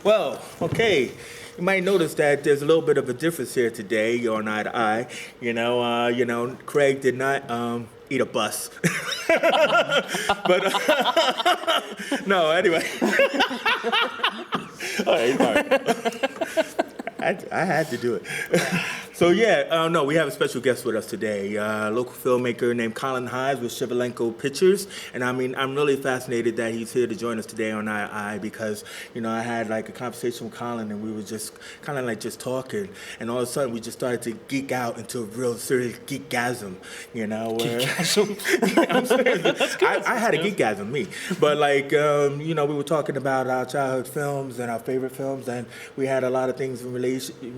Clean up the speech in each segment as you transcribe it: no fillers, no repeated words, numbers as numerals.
Well, okay. You might notice that there's a little bit of a difference here today on Eye to Eye. Craig did not eat a bus. But no, anyway. All right. I had to do it. So yeah, no, we have a special guest with us today, a local filmmaker named Colin Hives with Shivalenko Pictures, and I mean, I'm really fascinated that he's here to join us today on Eye because, I had like a conversation with Colin, and we were just kind of like just talking, and all of a sudden we just started to geek out into a real serious geekgasm, where Geekgasm? I'm serious. I had a geekgasm, me, but like, we were talking about our childhood films and our favorite films, and we had a lot of things in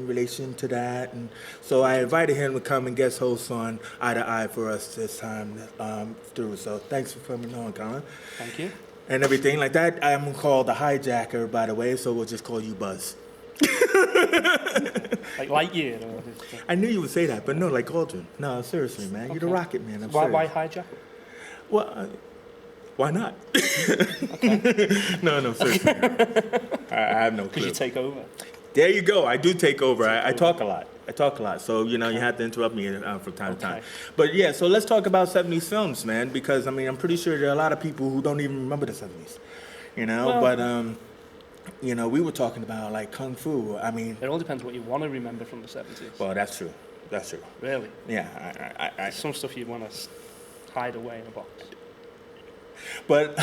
relation to that, and so I invited him to come and guest host on Eye to Eye for us this time through. So thanks for coming on, Colin. Thank you. And everything like that. I'm called the hijacker, by the way, so we'll just call you Buzz. Like Lightyear? Or... I knew you would say that, but no, like Aldrin. No, seriously, man. Okay. You're the rocket man. Why hijack? Well, why not? Okay. No, seriously. I have no clue. Because you take over. There you go. I do take over. I talk a lot. So, you have to interrupt me from time to time. But yeah, so let's talk about 70s films, man, because, I mean, I'm pretty sure there are a lot of people who don't even remember the 70s, but, we were talking about, like, Kung Fu. I mean... It all depends what you want to remember from the 70s. Well, that's true. Really? Yeah. I some stuff you want to hide away in a box. But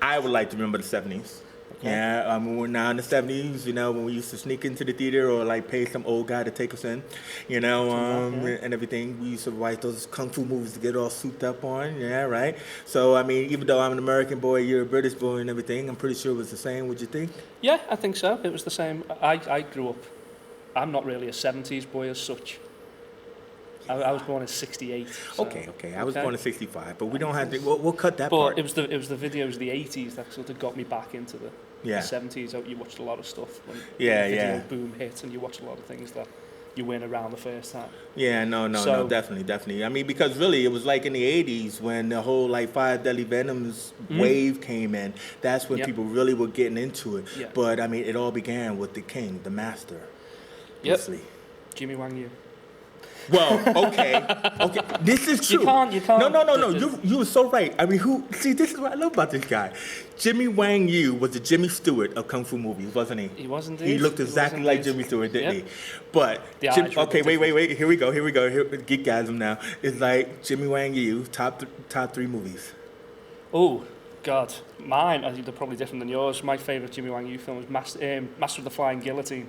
I would like to remember the 70s. Okay. Yeah, we're now in the 70s, when we used to sneak into the theater or like pay some old guy to take us in, and everything. We used to watch those Kung Fu movies to get all souped up on, yeah, right? So, I mean, even though I'm an American boy, you're a British boy and everything, I'm pretty sure it was the same, would you think? Yeah, I think so. It was the same. I grew up, I'm not really a 70s boy as such. I was born in '68. So. Okay. I was born in '65, but we don't have to. We'll cut that part. But it was the videos of the '80s that sort of got me back into the '70s. You watched a lot of stuff when the video boom hit, and you watched a lot of things that you weren't around the first time. Yeah, no, definitely. I mean, because really, it was like in the '80s when the whole like Five Deadly Venoms wave came in. That's when people really were getting into it. Yeah. But I mean, it all began with the king, the master. Yep. Jimmy Wang Yu. Well, okay. This is true. You can't. No. You were so right. I mean, this is what I love about this guy. Jimmy Wang Yu was the Jimmy Stewart of Kung Fu movies, wasn't he? He was indeed. He looked exactly like Jimmy Stewart, didn't he? But, wait. Here we go. Geekgasm now. It's like Jimmy Wang Yu, top 3 movies. Oh, God. Mine, I think they're probably different than yours. My favourite Jimmy Wang Yu film was Master of the Flying Guillotine.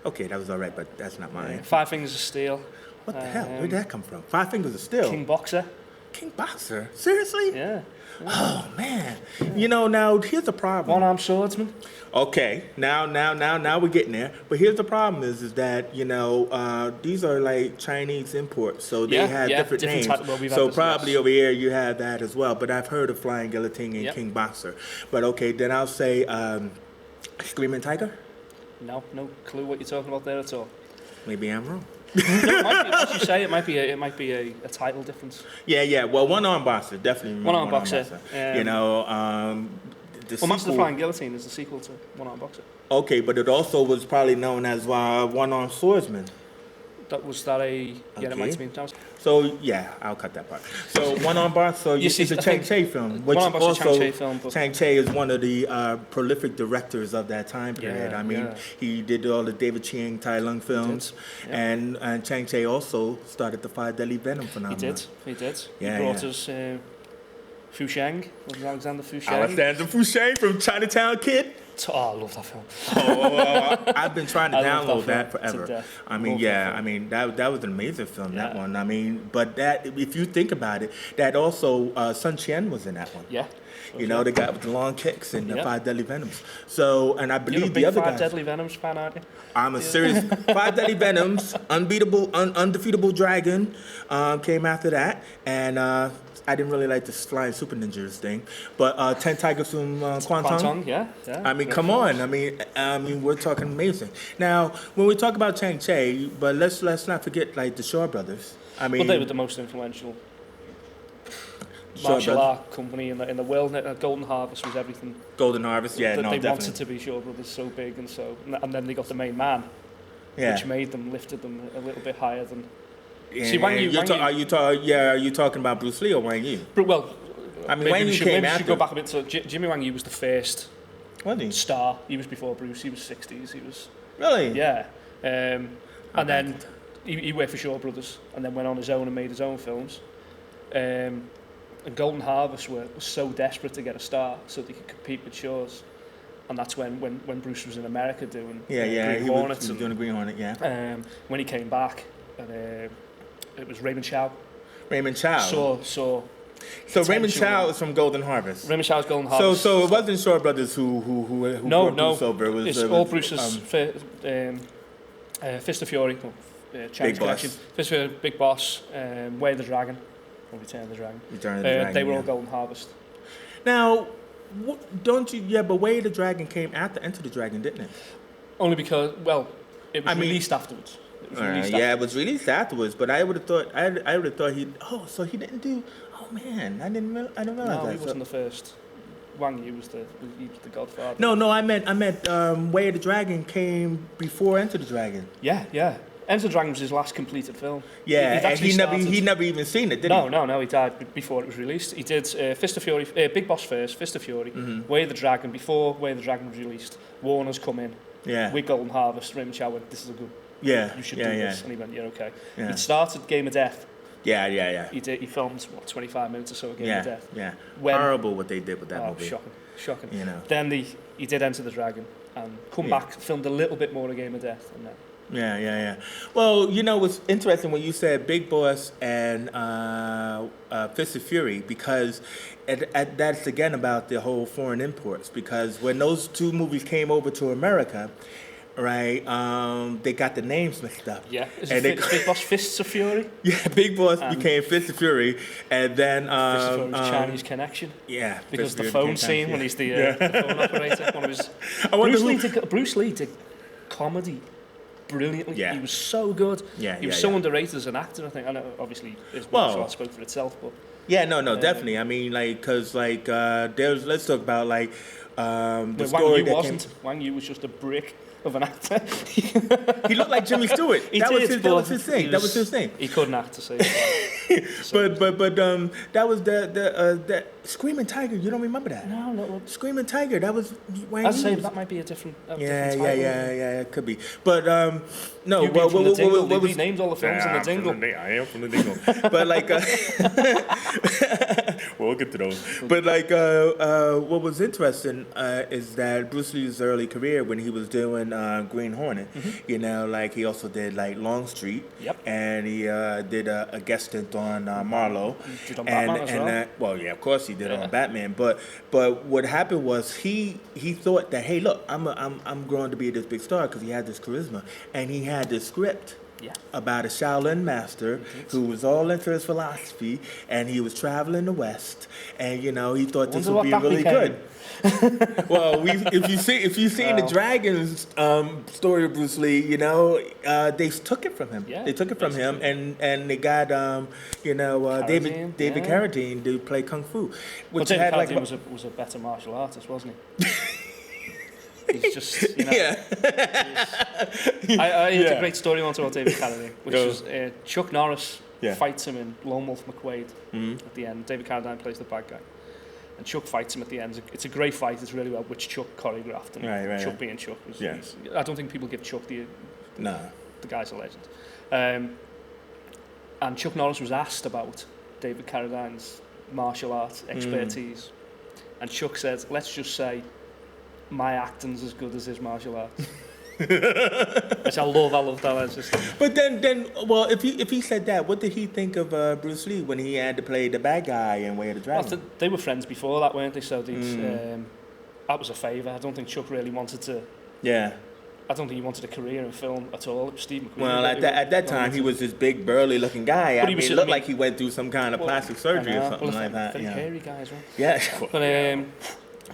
Okay, that was all right, but that's not mine. Five Fingers of Steel. What the hell? Where did that come from? Five Fingers of Steel? King Boxer. King Boxer? Seriously? Yeah. Oh, man. Now, here's the problem. One-armed swordsman. Okay, now we're getting there. But here's the problem is that, these are like Chinese imports, so they have different names. So probably over here you have that as well. But I've heard of Flying Guillotine and King Boxer. But okay, then I'll say Screaming Tiger? No clue what you're talking about there at all. Maybe I'm wrong. As you say, it might be a title difference. Yeah. Well, One-Armed Boxer, definitely. One-Armed Boxer. Master of the Flying Guillotine is the sequel to One-Armed Boxer. Okay, but it also was probably known as One-Armed Swordsman. That might have been. So yeah, I'll cut that part. So One-Armed Boxer. So it's a Chang-Chi film, which also Chang-Chi is one of the prolific directors of that time period. I mean, he did all the David Chiang Tai Lung films, and Chang-Chi also started the Five Deadly Venom phenomenon. He did. Yeah, he brought us Fu Sheng, Alexander Fu Sheng. Alexander Fu Sheng from Chinatown Kid. Oh, I love that film. I've been trying to download that forever. I mean, that was an amazing film, that one. I mean, but that, if you think about it, that also, Sun Qian was in that one. Yeah. The guy with the long kicks and the Five Deadly Venoms. So, and I believe the other guys. Five Deadly Venoms fan, aren't you? I'm a serious Five Deadly Venoms, Undefeatable Dragon came after that, and I didn't really like the flying super ninjas thing, but 10 Tigers from Kwantung. Yeah. I mean, come on. I mean, we're talking amazing. Now, when we talk about Chang-Chi, but let's not forget like the Shaw brothers. I mean, they were the most influential. martial art company in the world. Golden Harvest was everything. Golden Harvest, yeah, They definitely wanted to be Shaw Brothers so big, and then they got the main man, which lifted them a little bit higher than. Yeah, see, are you talking about Bruce Lee or Wang Yu? Well, I mean, Wang Yu came after. We should go back a bit. So Jimmy Wang Yu was the first star. He was before Bruce. He was 60s. He was really, yeah. And then he worked for Shaw Brothers, and then went on his own and made his own films. And Golden Harvest was so desperate to get a star so they could compete with Shaw's, and that's when Bruce was in America doing Green Hornet. He was doing a Green Hornet, yeah. When he came back, and it was Raymond Chow. Raymond Chow. So Raymond Chow is from Golden Harvest. Raymond Chow's Golden Harvest. So it wasn't Shaw Brothers who brought Bruce over. It was all Bruce's Fist of Fury, Chinese Connection, Fist of Fury, Big Boss, Way of the Dragon, or Return of the Dragon. They were all Golden Harvest. Now, don't you? Yeah, but Way of the Dragon came after Enter the Dragon, didn't it? Only because, it was released afterwards. It was released afterwards, but I would have thought he. Oh, so he didn't do. Oh man, I didn't realize that. No, he wasn't the first. Wang Yu was the Godfather. No, I meant Way of the Dragon came before Enter the Dragon. Yeah. Enter the Dragon was his last completed film. Yeah, and he never even seen it, did he? No, he died before it was released. He did Fist of Fury, Big Boss first, Fist of Fury, Way of the Dragon. Before Way of the Dragon was released, Warner's come in. Yeah. With Golden Harvest, Raymond Chow went, this is a good. Yeah. You should do this, and he went, yeah, okay. Yeah. He'd started Game of Death. Yeah. He filmed 25 minutes or so of Game of Death. Yeah. Horrible what they did with that movie. Shocking. You know. Then he did Enter the Dragon and come back, filmed a little bit more of Game of Death, and then. Yeah. Well, what's interesting when you said Big Boss and Fist of Fury, because that's again about the whole foreign imports. Because when those two movies came over to America, right, they got the names mixed up. Yeah, Big Boss Fists of Fury? Yeah, Big Boss became Fist of Fury, and then Fist of Fury's Chinese Connection. Yeah, because the phone scene when he's the phone operator. One of his. Bruce Lee did comedy brilliantly. Yeah. He was so good. Yeah, he was so underrated as an actor, I think. I know, obviously, his martial arts spoke for itself, but. Yeah, no, definitely. I mean, let's talk about the story Wang Yu was just a brick of an actor. He looked like Jimmy Stewart. That was his thing. He couldn't act to say but that was the Screaming Tiger. You don't remember that? No. Screaming Tiger. That was Wang Yu. I'd say that might be a different. Yeah. It could be. But no. We named all the films in the Dingle. I am from the Dingle. But we'll get to those. But what was interesting is that Bruce Lee's early career when he was doing Green Hornet, he also did Longstreet. Yep. And he did a guest stint on Marlowe. He did on Batman as well. Of course he did on Batman. But what happened was he thought that, hey, look, I'm growing to be this big star because he had this charisma and he had this script. Yeah. About a Shaolin master who was all into his philosophy, and he was traveling the West, and he thought this would be really good. Well, if you seen the Dragons story of Bruce Lee, they took it from him. Yeah, they took it from him, and they got David Carradine to play Kung Fu. Which David Carradine was a better martial artist, wasn't he? He's just, I heard a great story once about David Carradine, which was Chuck Norris fights him in Lone Wolf McQuade at the end. David Carradine plays the bad guy. And Chuck fights him at the end. It's a great fight. It's really well, which Chuck choreographed. And Chuck being Chuck. I don't think people give Chuck the guy's a legend. And Chuck Norris was asked about David Carradine's martial arts expertise. And Chuck said, let's just say, my acting's as good as his martial arts. Which I love that. But then, well, if he said that, what did he think of Bruce Lee when he had to play the bad guy in Way of the Dragon? Well, they were friends before that, weren't they? So that was a favour. I don't think Chuck really wanted to. Yeah. I don't think he wanted a career in film at all. It was Steve McQueen. Well, at that time, he was this big, burly-looking guy. I mean, it looked like he went through some kind of plastic surgery or something like that. Very hairy guy as well. Yeah.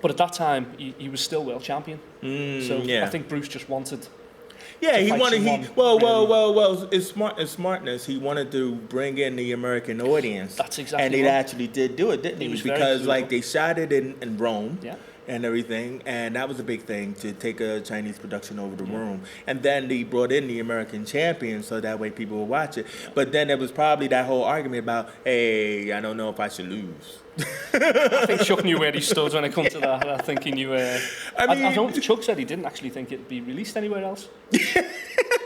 But at that time, he was still world champion. I think Bruce just wanted Yeah, to he fight wanted. someone Well. It's smartness. He wanted to bring in the American audience. That's exactly. And he what. actually did do it, didn't he? Was very Because cool. like they shot it in Rome. Yeah. And everything, and that was a big thing to take a Chinese production over the room. And then they brought in the American champion so that way people would watch it. But then there was probably that whole argument about, hey, I don't know if I should lose. I think Chuck knew where he stood when it comes to that. I think he knew. I don't. Chuck said he didn't actually think it'd be released anywhere else. He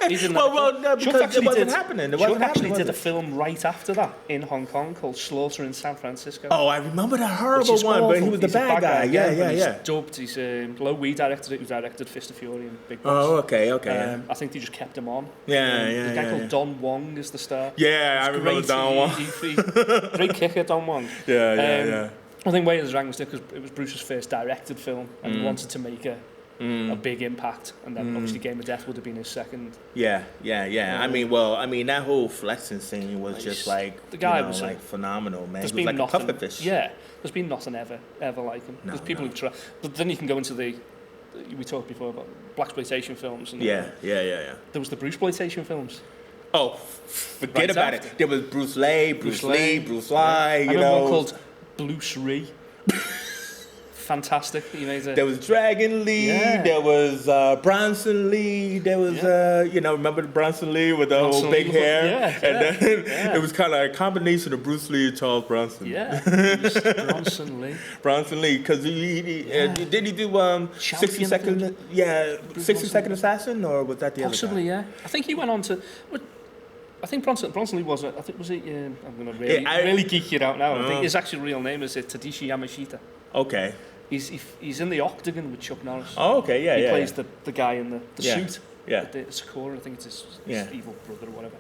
didn't. No, because it wasn't happening. Chuck actually did a film right after that in Hong Kong called Slaughter in San Francisco. Oh, I remember that horrible one, but he was the bad guy. Yeah. He's dubbed. He's Lo Wee directed it. Who directed Fist of Fury and Big Boss. Oh, okay. I think they just kept him on. The guy called Don Wong is the star. Yeah, I remember Don Wong. Great kicker, Don Wong. Yeah. I think Way of the Dragon was because it was Bruce's first directed film, and he wanted to make a big impact, and then obviously Game of Death would have been his second. Yeah. I mean, that whole flexing scene was just like the guy was like phenomenal, man. There's He was been like nothing. a pufferfish. Yeah, there's been nothing ever like him. There's people who've tried, but then you can go into we talked before about blaxploitation films. And Yeah. There was the Bruceploitation films. Oh, forget about it. There was Bruce Lee, Bruce Lee. I remember one called Bruce Lee. Fantastic. He made There was Dragon Lee. Yeah. There was Bronson Lee. There was remember the Bronson Lee with the whole big hair? And then it was kind of a combination of Bruce Lee and Charles Bronson. Yeah, Bronson Lee. Bronson Lee, because did he do 60 Second? Yeah, 60 Second Assassin, or was that the Possibly, other guy? yeah. I think he went on to. I think Bronson Lee was. I'm going to really geek it out now. I think his actual real name is Tadashi Yamashita. Okay. He's in the Octagon with Chuck Norris. Oh, okay, yeah, He plays the guy in the suit. Yeah. The Sakura, I think it's his evil brother or whatever.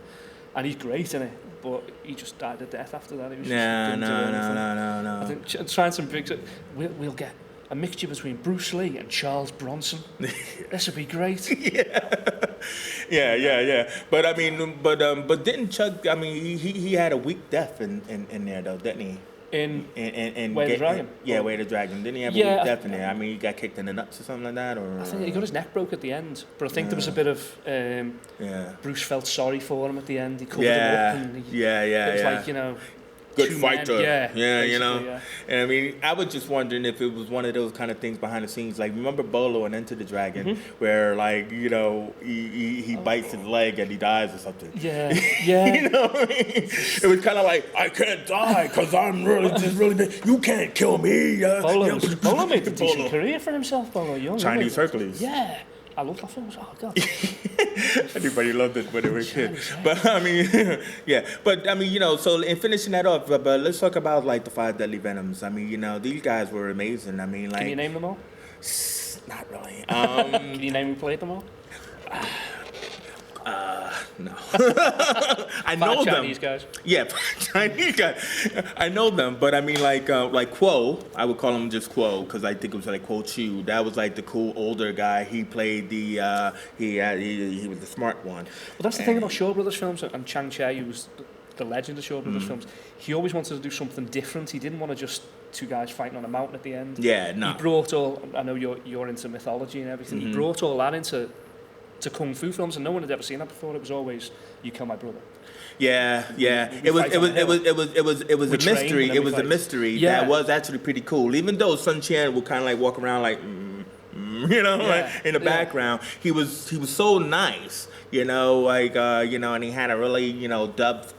And he's great in it, but he just died of death after that. He was No. I think trying some big. We'll get a mixture between Bruce Lee and Charles Bronson. This would be great. Yeah. But I mean, but didn't Chuck? I mean, he had a weak death in there though, didn't he? In Way of the Dragon? Way of the Dragon. Didn't he have a weak death in there? I mean, he got kicked in the nuts or something like that? Or I think he got his neck broke at the end. But I think there was a bit of... Bruce felt sorry for him at the end. He covered him up. And it was like, good two fighter. Men. Yeah. And I mean, I was just wondering if it was one of those kind of things behind the scenes. Like, remember Bolo and Enter the Dragon, where, like, he bites his leg and he dies or something? Yeah. You know what I mean? It was kind of like, I can't die because I'm really big. You can't kill me. Bolo made a decent career for himself, Bolo Young. Chinese Hercules. Yeah. I love that film. Oh, God. Everybody loved it when they were a kid. But, I mean, But, I mean, so in finishing that off, but let's talk about, like, the 5 Deadly Venoms. I mean, these guys were amazing. I mean, like... Can you name them all? Not really. Can you name who played them all? No. I know them. Chinese guys. Yeah, Chinese guys. I know them, but I mean, like Quo. I would call him just Quo because I think it was like Quo Chu. That was like the cool older guy. He played the. He was the smart one. Well, that's the thing about Shaw Brothers films, and Chang Cheh, who was the legend of Shaw Brothers films. He always wanted to do something different. He didn't want to just two guys fighting on a mountain at the end. Yeah, no. He brought all. I know you're into mythology and everything. He brought all that into kung fu films, and no one had ever seen that before. It was always "You Kill My Brother." Yeah. It was a mystery. It was a mystery that was actually pretty cool. Even though Sun Qian would kind of like walk around like, like in the background, he was so nice, and he had a really dubbed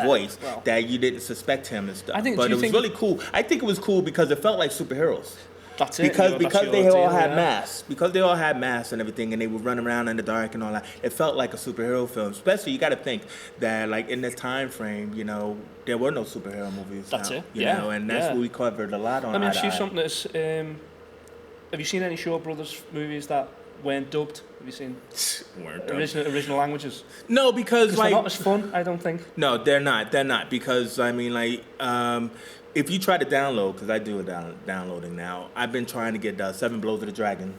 voice that you didn't suspect him and stuff. But it was really cool. I think it was cool because it felt like superheroes. That's it. Because they all had masks. Because they all had masks and everything, and they would run around in the dark and all that. It felt like a superhero film. Especially, you got to think that, like, in this time frame, there were no superhero movies. That's it. And that's what we covered a lot on. Let me ask you something. Have you seen any Shaw Brothers movies that weren't dubbed? Have you seen original languages? No, because like they're not as fun. I don't think. No, they're not. They're not because I mean, like. If you try to download, because I do downloading now, I've been trying to get 7 Blows of the Dragon,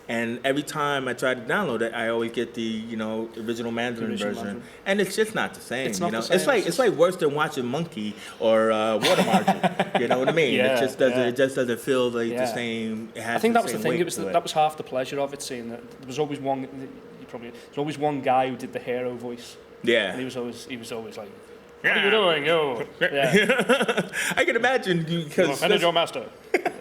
and every time I try to download it, I always get the original Mandarin version, and it's just not the same. It's not the same. It's like worse than watching Monkey or Water Margin. You know what I mean? It just doesn't. It just doesn't feel like the same. It has I think the that was same the thing. weight That was half the pleasure of it. Seeing that there was always one. probably. There's always one guy who did the hero voice. Yeah. And he was always like, what are you doing? Yo. Yeah. I can imagine because Offended your master. Yeah.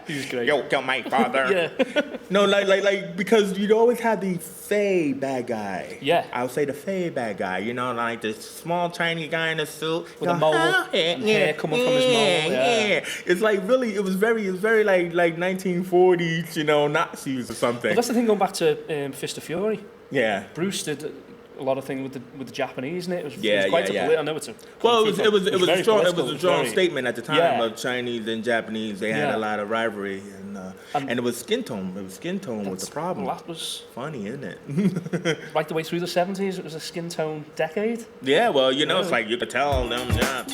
He was great. Yo, kill my father. Yeah. No, like because you'd always have the fey bad guy. Yeah. I would say the fey bad guy. You know, like the small tiny guy in a suit With a mole and hair coming from his mole. Yeah. It's like really, it was very like 1940s, you know, Nazis or something. Well, that's the thing going back to Fist of Fury. Yeah. Bruce did a lot of things with the Japanese in it. It was quite I know it's a it was a strong very statement at the time of Chinese and Japanese. They had a lot of rivalry, and it was skin tone. It was skin tone was the problem. Well, that was funny, isn't it? Right the way through the 70s, it was a skin tone decade. Yeah, well, you know, it's like you could tell them. Yeah.